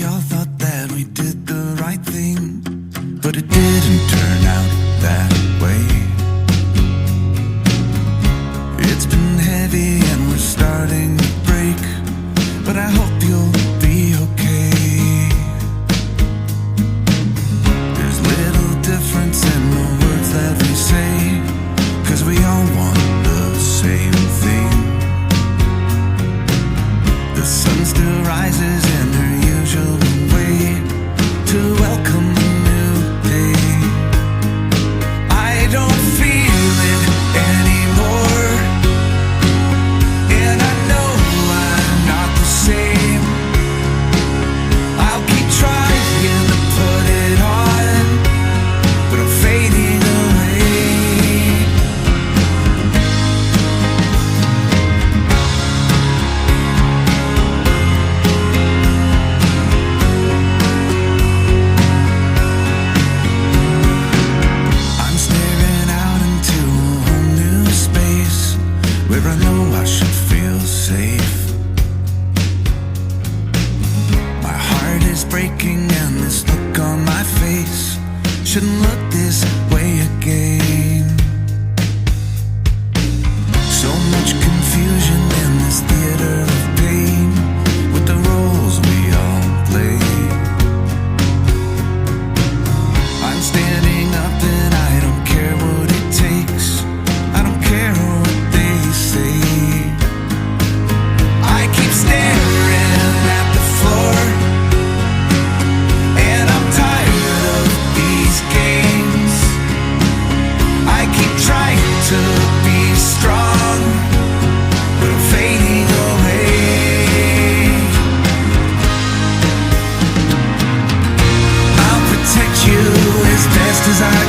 We all thought that we did the right thing, but it didn't turn out that way. It's been heavy and we're starting to break, but I hope you'll be okay. There's little difference in the words that we say, 'cause we all want the same thing. The sun still rises in her usual way to welcome the new day. I don't feel it anymore, and I know I'm not the same. I'll keep trying to put it on, but I'm fading away. I'm staring out into a whole new space where I know I should feel safe. My heart is breaking and this look on my face shouldn't look this way again. So much confusion in this theater of pain with the roles we all play. I'm standing up and I don't care what it takes. I don't care what they say. I keep staring at the floor, and I'm tired of these games. I keep trying to be strong, but I'm fading away. I'll protect you as best as I